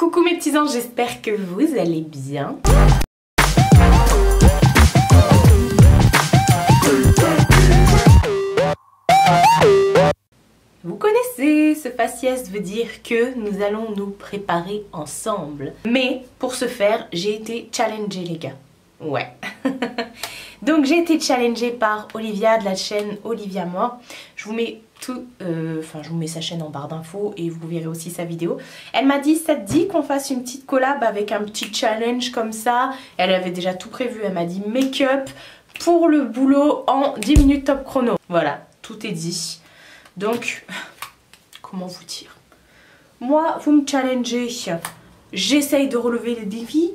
Coucou mes petits anges, j'espère que vous allez bien. Vous connaissez, ce faciès veut dire que nous allons nous préparer ensemble. Mais pour ce faire, j'ai été challengée les gars. Ouais. Donc j'ai été challengée par Olivia de la chaîne Olivia More. Je vous mets tout, je vous mets sa chaîne en barre d'infos et vous verrez aussi sa vidéo. Elle m'a dit, ça te dit qu'on fasse une petite collab avec un petit challenge comme ça. Elle avait déjà tout prévu, elle m'a dit make-up pour le boulot en 10 minutes top chrono. Voilà, tout est dit. Donc, comment vous dire? Moi, vous me challengez, j'essaye de relever les défis.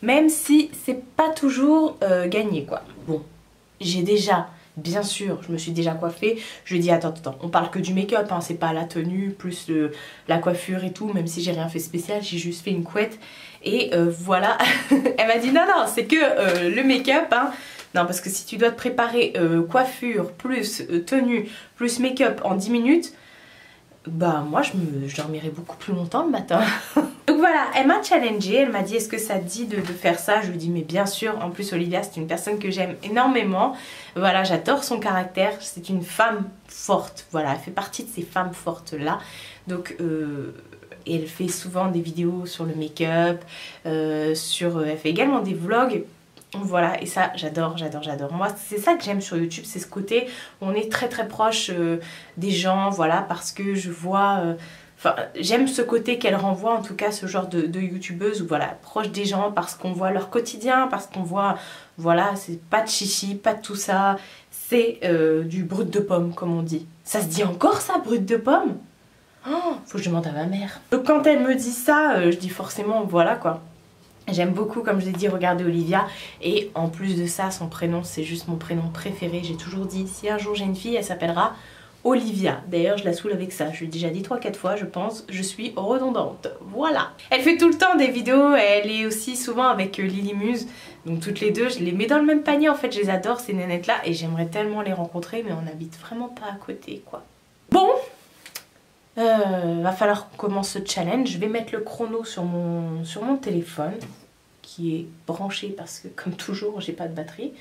Même si c'est pas toujours gagné quoi. Bon, j'ai déjà, bien sûr, je me suis déjà coiffée. Je lui ai dit attends, on parle que du make-up, hein, c'est pas la tenue, plus la coiffure et tout. Même si j'ai rien fait spécial, j'ai juste fait une couette. Et voilà, elle m'a dit non, c'est que le make-up, hein. Non, parce que si tu dois te préparer coiffure, plus tenue, plus make-up en 10 minutes, bah moi je dormirai beaucoup plus longtemps le matin. Donc voilà, elle m'a challengée, elle m'a dit est-ce que ça te dit de faire ça? Je lui ai dit mais bien sûr, en plus Olivia c'est une personne que j'aime énormément. Voilà, j'adore son caractère, c'est une femme forte, voilà, elle fait partie de ces femmes fortes là. Donc elle fait souvent des vidéos sur le make-up, elle fait également des vlogs. Voilà, et ça j'adore. Moi c'est ça que j'aime sur YouTube, c'est ce côté où on est très proche des gens, voilà, parce que je vois, j'aime ce côté qu'elle renvoie, en tout cas ce genre de youtubeuse, où voilà, proche des gens, parce qu'on voit leur quotidien, parce qu'on voit, voilà, c'est pas de chichi, pas de tout ça, c'est du brut de pomme comme on dit. Ça se dit encore ça, brut de pomme? Oh, faut que je demande à ma mère. Donc quand elle me dit ça, je dis forcément voilà quoi. J'aime beaucoup, comme je l'ai dit, regarder Olivia. Et en plus de ça, son prénom, c'est juste mon prénom préféré. J'ai toujours dit, si un jour j'ai une fille, elle s'appellera Olivia. D'ailleurs, je la saoule avec ça. Je l'ai déjà dit 3-4 fois, je pense. Je suis redondante. Voilà. Elle fait tout le temps des vidéos. Elle est aussi souvent avec Lily Muse. Donc toutes les deux, je les mets dans le même panier. En fait, je les adore, ces nénettes-là. Et j'aimerais tellement les rencontrer, mais on n'habite vraiment pas à côté, quoi. Bon. Va falloir qu'on commence ce challenge. Je vais mettre le chrono sur mon téléphone qui est branché parce que comme toujours j'ai pas de batterie.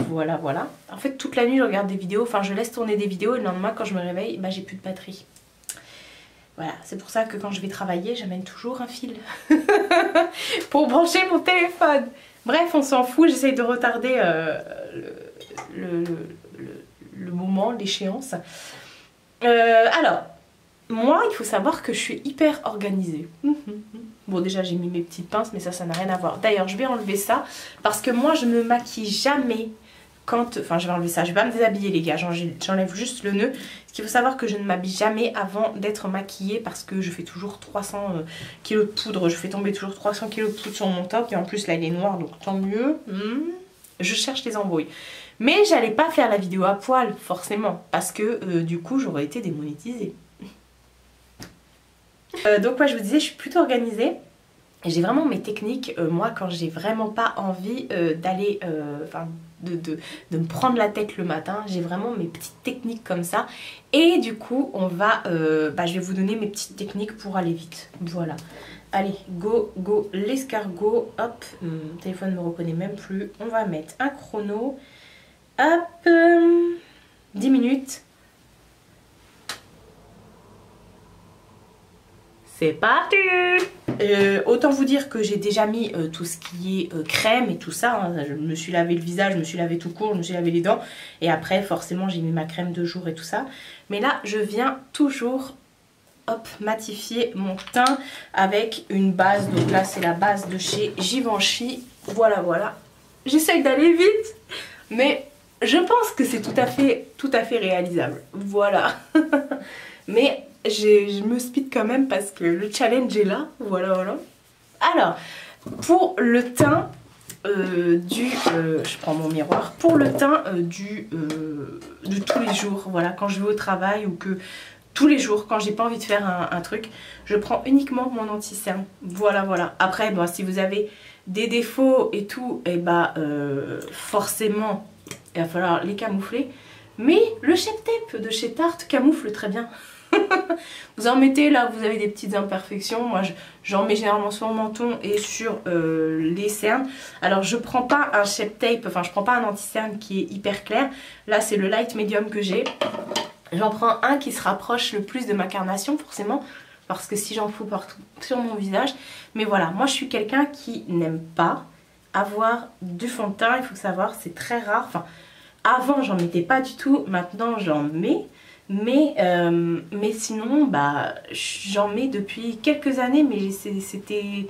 Voilà. En fait toute la nuit je regarde des vidéos, enfin je laisse tourner des vidéos et le lendemain quand je me réveille, bah j'ai plus de batterie. Voilà, c'est pour ça que quand je vais travailler j'amène toujours un fil pour brancher mon téléphone. Bref, on s'en fout, j'essaye de retarder le moment, l'échéance. Alors, moi, il faut savoir que je suis hyper organisée. Bon, déjà, j'ai mis mes petites pinces, mais ça n'a rien à voir. D'ailleurs, je vais enlever ça parce que moi, je me maquille jamais quand... Enfin, je vais enlever ça. Je vais pas me déshabiller, les gars. J'enlève juste le nœud. Parce qu'il faut savoir que je ne m'habille jamais avant d'être maquillée parce que je fais toujours 300 kg de poudre. Je fais tomber toujours 300 kg de poudre sur mon top. Et en plus, là, il est noir, donc tant mieux. Je cherche les embrouilles. Mais j'allais pas faire la vidéo à poil, forcément. Parce que, du coup, j'aurais été démonétisée. Donc moi je vous disais je suis plutôt organisée. J'ai vraiment mes techniques, moi quand j'ai vraiment pas envie d'aller, de me prendre la tête le matin, j'ai vraiment mes petites techniques comme ça. Et du coup on va, je vais vous donner mes petites techniques pour aller vite, voilà. Allez, go, l'escargot, hop, mon téléphone ne me reconnaît même plus, on va mettre un chrono, hop, 10 minutes. C'est parti! Autant vous dire que j'ai déjà mis tout ce qui est crème et tout ça, hein. Je me suis lavé le visage, je me suis lavé tout court, je me suis lavé les dents. Et après forcément j'ai mis ma crème de jour et tout ça. Mais là je viens toujours hop, matifier mon teint avec une base. Donc là c'est la base de chez Givenchy. Voilà. J'essaye d'aller vite, mais je pense que c'est tout à fait réalisable. Voilà. Mais... je me speed quand même parce que le challenge est là, voilà. Alors, pour le teint je prends mon miroir, pour le teint de tous les jours, voilà, quand je vais au travail ou que tous les jours, quand j'ai pas envie de faire un truc, je prends uniquement mon anti-cerne, voilà. Après, bon, si vous avez des défauts et tout, et forcément, il va falloir les camoufler. Mais le Shape Tape de chez Tarte camoufle très bien. Vous en mettez là, vous avez des petites imperfections. Moi, j'en mets généralement sur le menton et sur les cernes. Alors, je prends pas un Shape Tape, enfin, je prends pas un anti-cerne qui est hyper clair. Là, c'est le light medium que j'ai. J'en prends un qui se rapproche le plus de ma carnation, forcément. Parce que si j'en fous partout sur mon visage. Mais voilà, moi, je suis quelqu'un qui n'aime pas avoir du fond de teint. Il faut savoir, c'est très rare. Enfin, avant, j'en mettais pas du tout. Maintenant, j'en mets. Mais sinon, bah, j'en mets depuis quelques années. Mais c'était...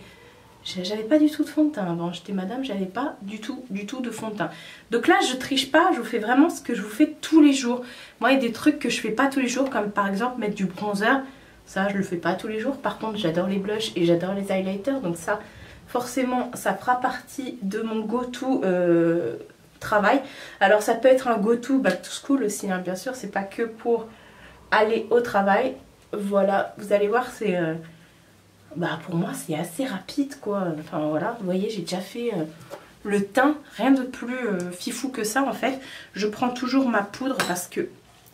J'avais pas du tout de fond de teint avant. J'étais madame, j'avais pas du tout de fond de teint. Donc là, je triche pas. Je vous fais vraiment ce que je vous fais tous les jours. Moi, il y a des trucs que je fais pas tous les jours. Comme par exemple, mettre du bronzer. Ça, je le fais pas tous les jours. Par contre, j'adore les blushs et j'adore les highlighters. Donc ça, forcément, ça fera partie de mon go-to travail. Alors, ça peut être un go-to back to school aussi, hein, bien sûr. C'est pas que pour aller au travail. Voilà, vous allez voir, c'est... bah, pour moi, c'est assez rapide, quoi. Enfin, voilà, vous voyez, j'ai déjà fait le teint. Rien de plus fifou que ça, en fait. Je prends toujours ma poudre parce que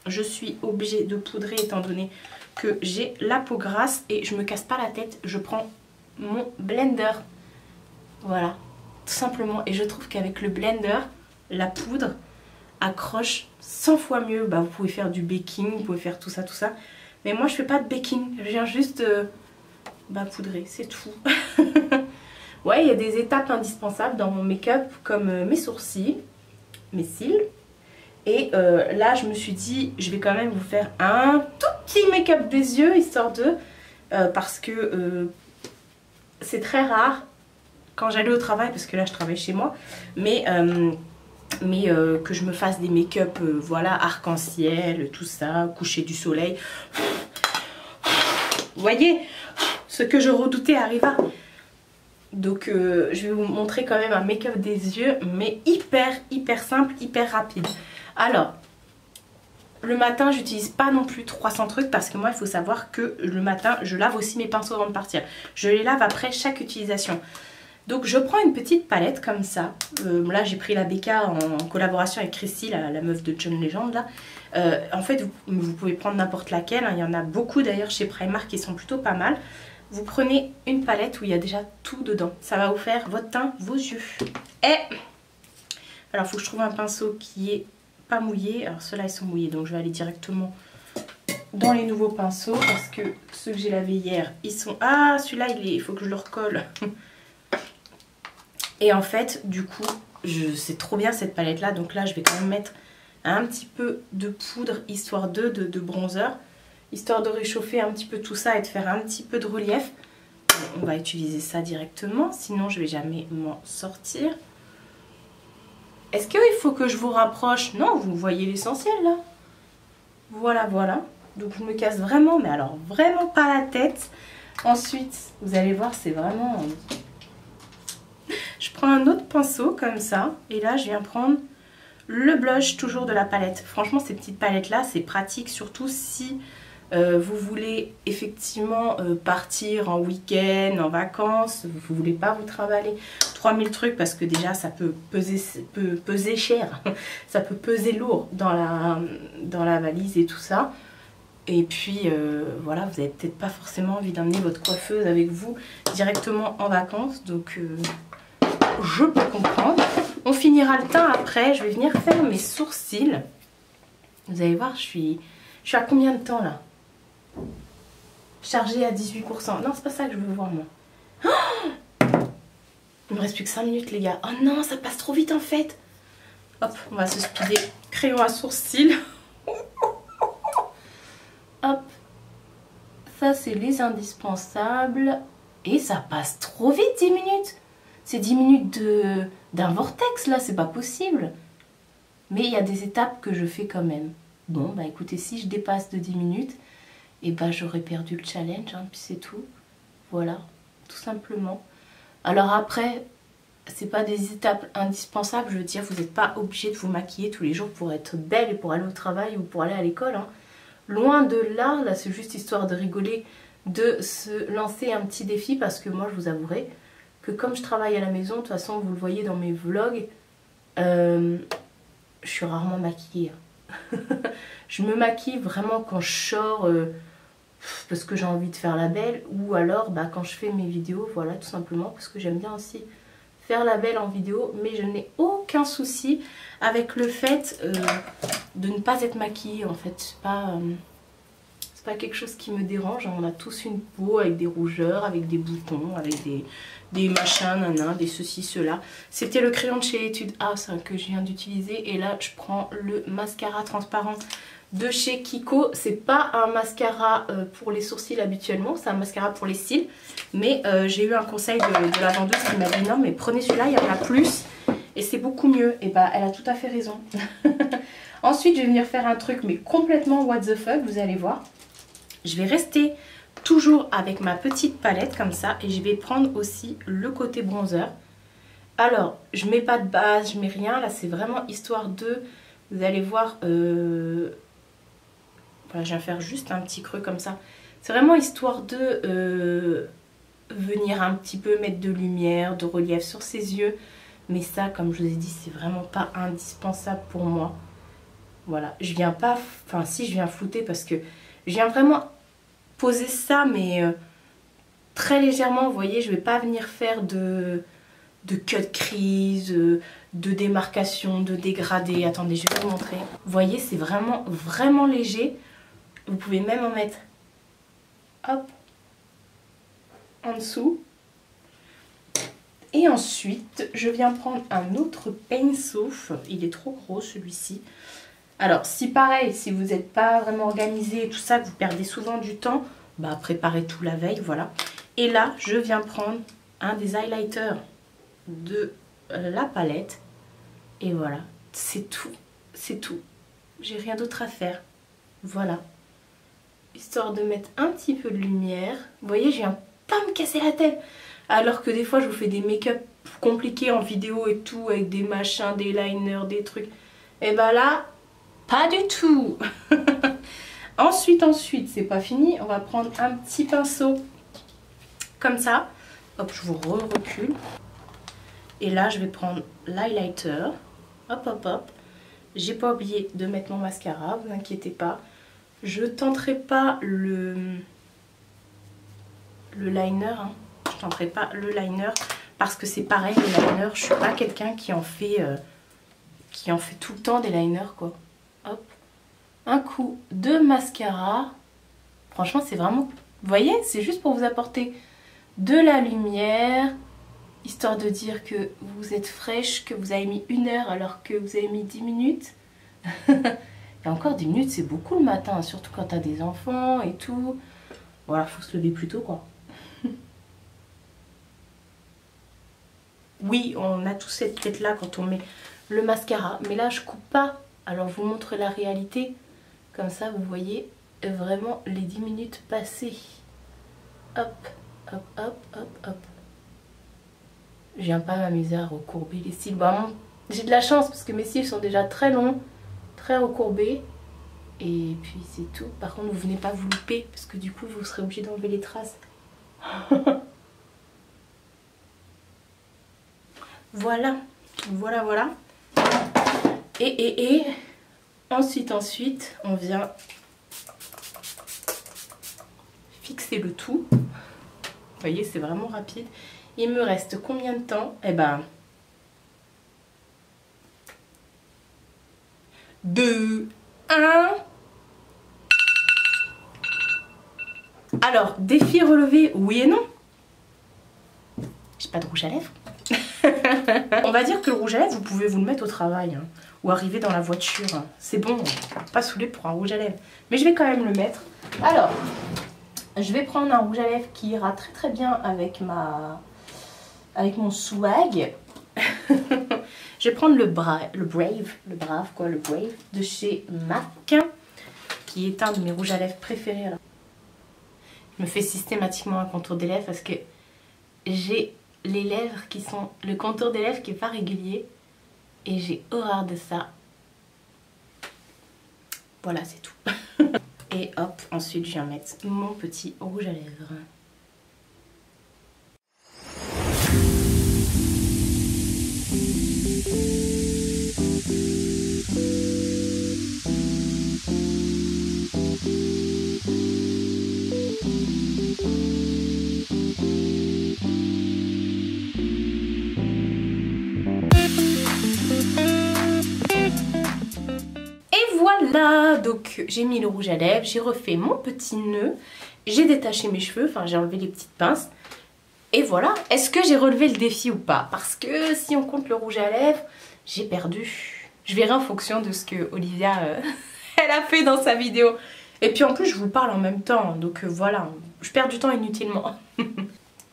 je suis obligée de poudrer étant donné que j'ai la peau grasse et je me casse pas la tête. Je prends mon blender, voilà, tout simplement. Et je trouve qu'avec le blender, la poudre accroche 100 fois mieux. Bah, vous pouvez faire du baking, vous pouvez faire tout ça. Mais moi, je fais pas de baking. Je viens juste bah, poudrer, c'est tout. Ouais, il y a des étapes indispensables dans mon make-up comme mes sourcils, mes cils. Et là, je me suis dit, je vais quand même vous faire un tout petit make-up des yeux, histoire de... parce que c'est très rare quand j'allais au travail, parce que là, je travaille chez moi, mais que je me fasse des make-up, voilà, arc-en-ciel, tout ça, coucher du soleil. Vous voyez, ce que je redoutais arriva. Donc, je vais vous montrer quand même un make-up des yeux, mais hyper simple, hyper rapide. Alors, le matin, j'utilise pas non plus 300 trucs parce que moi, il faut savoir que le matin, je lave aussi mes pinceaux avant de partir. Je les lave après chaque utilisation. Donc, je prends une petite palette comme ça. Là, j'ai pris la BK en collaboration avec Christy, la meuf de John Legend. Là. En fait, vous pouvez prendre n'importe laquelle. Hein. Il y en a beaucoup d'ailleurs chez Primark qui sont plutôt pas mal. Vous prenez une palette où il y a déjà tout dedans. Ça va vous faire votre teint, vos yeux. Et alors, il faut que je trouve un pinceau qui est pas mouillé. Alors ceux-là ils sont mouillés, donc je vais aller directement dans les nouveaux pinceaux parce que ceux que j'ai lavés hier ils sont... Ah, celui-là il faut que je le recolle. Et en fait du coup c'est trop bien cette palette là, donc là je vais quand même mettre un petit peu de poudre histoire de bronzer, histoire de réchauffer un petit peu tout ça et de faire un petit peu de relief. On va utiliser ça directement, sinon je vais jamais m'en sortir. Est-ce qu'il faut que je vous rapproche? Non, vous voyez l'essentiel là. Voilà. Donc je me casse vraiment, mais alors vraiment pas la tête. Ensuite, vous allez voir, c'est vraiment... Je prends un autre pinceau comme ça. Et là, je viens prendre le blush toujours de la palette. Franchement, ces petites palettes là, c'est pratique. Surtout si vous voulez effectivement partir en week-end, en vacances. Vous ne voulez pas vous travailler 3000 trucs parce que déjà ça peut peser cher, ça peut peser lourd dans la valise et tout ça. Et puis voilà, vous n'avez peut-être pas forcément envie d'emmener votre coiffeuse avec vous directement en vacances, donc je peux comprendre. On finira le teint après, je vais venir faire mes sourcils. Vous allez voir, je suis à combien de temps là? Chargée à 18%. Non, c'est pas ça que je veux voir moi. Oh, il me reste plus que 5 minutes les gars. Oh non, ça passe trop vite en fait. Hop, on va se speeder. Crayon à sourcils. Hop. Ça c'est les indispensables. Et ça passe trop vite 10 minutes. C'est 10 minutes d'un vortex là, c'est pas possible. Mais il y a des étapes que je fais quand même. Bon bah écoutez, si je dépasse de 10 minutes, et bah j'aurais perdu le challenge, hein, puis c'est tout. Voilà, tout simplement. Alors après, c'est pas des étapes indispensables, je veux dire, vous n'êtes pas obligé de vous maquiller tous les jours pour être belle et pour aller au travail ou pour aller à l'école. Hein. Loin de là, là c'est juste histoire de rigoler, de se lancer un petit défi parce que moi je vous avouerai que comme je travaille à la maison, de toute façon vous le voyez dans mes vlogs, je suis rarement maquillée. Je me maquille vraiment quand je sors parce que j'ai envie de faire la belle, ou alors bah, quand je fais mes vidéos, voilà, tout simplement parce que j'aime bien aussi faire la belle en vidéo. Mais je n'ai aucun souci avec le fait de ne pas être maquillée, en fait. C'est pas quelque chose qui me dérange. On a tous une peau avec des rougeurs, avec des boutons, avec des machins, nanan, des ceci, cela. C'était le crayon de chez Etude House que je viens d'utiliser. Et là, je prends le mascara transparent de chez Kiko. C'est pas un mascara pour les sourcils habituellement, c'est un mascara pour les cils. Mais j'ai eu un conseil de la vendeuse qui m'a dit non, mais prenez celui-là, il y en a plus et c'est beaucoup mieux. Et bah, elle a tout à fait raison. Ensuite, je vais venir faire un truc, mais complètement what the fuck, vous allez voir. Je vais rester toujours avec ma petite palette comme ça et je vais prendre aussi le côté bronzer. Alors, je mets pas de base, je mets rien. Là, c'est vraiment histoire de... Vous allez voir... Voilà, je viens faire juste un petit creux comme ça. C'est vraiment histoire de venir un petit peu mettre de lumière, de relief sur ses yeux. Mais ça, comme je vous ai dit, c'est vraiment pas indispensable pour moi. Voilà, je viens pas... Enfin, si, je viens flouter parce que je viens vraiment poser ça, mais très légèrement. Vous voyez, je vais pas venir faire de cut crease, de démarcation, de dégradé. Attendez, je vais vous montrer. Vous voyez, c'est vraiment, vraiment léger. Vous pouvez même en mettre, hop, en dessous. Et ensuite, je viens prendre un autre pinceau. Il est trop gros, celui-ci. Alors, si pareil, si vous n'êtes pas vraiment organisé et tout ça, que vous perdez souvent du temps, bah préparez tout la veille, voilà. Et là, je viens prendre un des highlighters de la palette. Et voilà, c'est tout. C'est tout. J'ai rien d'autre à faire. Voilà. Histoire de mettre un petit peu de lumière. Vous voyez, je viens pas me casser la tête. Alors que des fois, je vous fais des make-up compliqués en vidéo et tout, avec des machins, des liners, des trucs. Et bah là... pas du tout. Ensuite, c'est pas fini. On va prendre un petit pinceau comme ça. Hop, je vous recule. Et là, je vais prendre l'highlighter. Hop, hop, hop. J'ai pas oublié de mettre mon mascara, vous inquiétez pas. Je tenterai pas le liner. Hein. Je tenterai pas le liner parce que c'est pareil, le liner. Je suis pas quelqu'un qui en fait tout le temps des liners, quoi. Hop, un coup de mascara. Franchement, c'est vraiment... Vous voyez, c'est juste pour vous apporter de la lumière, histoire de dire que vous êtes fraîche, que vous avez mis 1 heure alors que vous avez mis 10 minutes. Et encore 10 minutes, c'est beaucoup le matin, surtout quand t'as des enfants et tout. Voilà, faut se lever plus tôt, quoi. Oui, on a tous cette tête-là quand on met le mascara. Mais là, je coupe pas. Alors, je vous montre la réalité. Comme ça, vous voyez vraiment les 10 minutes passées. Hop, hop, hop, hop, hop. Je viens pas m'amuser à recourber les cils. Bon, j'ai de la chance parce que mes cils sont déjà très longs, très recourbés. Et puis, c'est tout. Par contre, vous venez pas vous louper parce que du coup, vous serez obligé d'enlever les traces. Voilà, voilà, voilà. Et ensuite, on vient fixer le tout. Vous voyez, c'est vraiment rapide. Il me reste combien de temps? Eh ben, 2, 1. Alors, défi relevé, oui et non. J'ai pas de rouge à lèvres. On va dire que le rouge à lèvres, vous pouvez vous le mettre au travail, hein, ou arriver dans la voiture. C'est bon, pas saoulé pour un rouge à lèvres. Mais je vais quand même le mettre. Alors, je vais prendre un rouge à lèvres qui ira très très bien avec mon swag. Je vais prendre le Brave de chez MAC, qui est un de mes rouges à lèvres préférés. Alors, je me fais systématiquement un contour des lèvres parce que j'ai les lèvres qui sont... le contour des lèvres qui n'est pas régulier. Et j'ai horreur de ça. Voilà, c'est tout. Et hop, ensuite je viens mettre mon petit rouge à lèvres. Tada! Donc j'ai mis le rouge à lèvres, j'ai refait mon petit nœud, j'ai détaché mes cheveux, enfin j'ai enlevé les petites pinces. Et voilà, est-ce que j'ai relevé le défi ou pas? Parce que si on compte le rouge à lèvres, j'ai perdu. Je verrai en fonction de ce que Olivia elle a fait dans sa vidéo. Et puis en plus je vous parle en même temps, donc voilà, je perds du temps inutilement.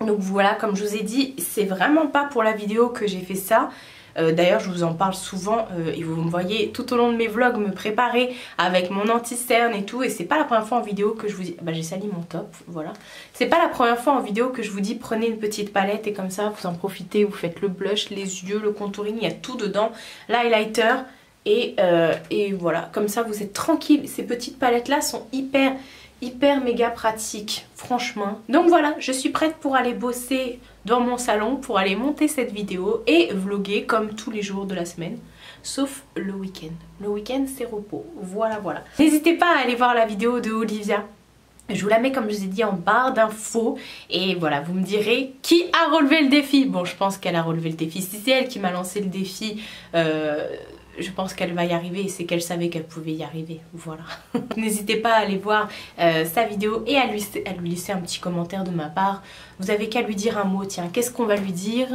Donc voilà, comme je vous ai dit, c'est vraiment pas pour la vidéo que j'ai fait ça. D'ailleurs je vous en parle souvent et vous me voyez tout au long de mes vlogs me préparer avec mon anti-cerne et tout, et c'est pas la première fois en vidéo que je vous dis, bah j'ai sali mon top, voilà. C'est pas la première fois en vidéo que je vous dis prenez une petite palette et comme ça vous en profitez, vous faites le blush, les yeux, le contouring, il y a tout dedans, l'highlighter et voilà, comme ça vous êtes tranquille. Ces petites palettes là sont hyper méga pratique, franchement. Donc voilà, je suis prête pour aller bosser dans mon salon, pour aller monter cette vidéo et vlogger comme tous les jours de la semaine, sauf le week-end. Le week-end c'est repos, voilà. N'hésitez pas à aller voir la vidéo de Olivia. Je vous la mets comme je vous ai dit en barre d'infos et voilà, vous me direz qui a relevé le défi. Bon, je pense qu'elle a relevé le défi, si c'est elle qui m'a lancé le défi, je pense qu'elle va y arriver et c'est qu'elle savait qu'elle pouvait y arriver, voilà. N'hésitez pas à aller voir sa vidéo et à lui laisser un petit commentaire de ma part. Vous avez qu'à lui dire un mot, tiens, qu'est-ce qu'on va lui dire,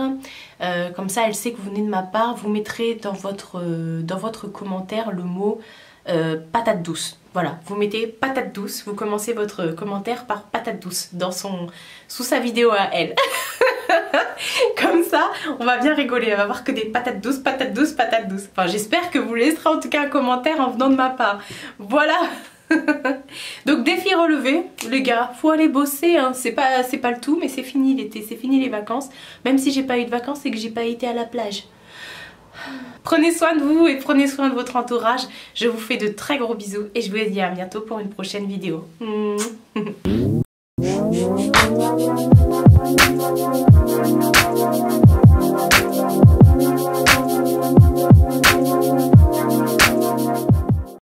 comme ça elle sait que vous venez de ma part. Vous mettrez dans votre commentaire le mot patate douce. Voilà, vous mettez patate douce, vous commencez votre commentaire par patate douce sous sa vidéo à elle. Comme ça, on va bien rigoler, on va voir que des patates douces, patates douces, patates douces. Enfin, j'espère que vous laisserez en tout cas un commentaire en venant de ma part. Voilà. Donc défi relevé, les gars, faut aller bosser, hein. C'est pas le tout, mais c'est fini l'été, c'est fini les vacances. Même si j'ai pas eu de vacances, c'est que j'ai pas été à la plage. Prenez soin de vous et prenez soin de votre entourage. Je vous fais de très gros bisous et je vous dis à bientôt pour une prochaine vidéo.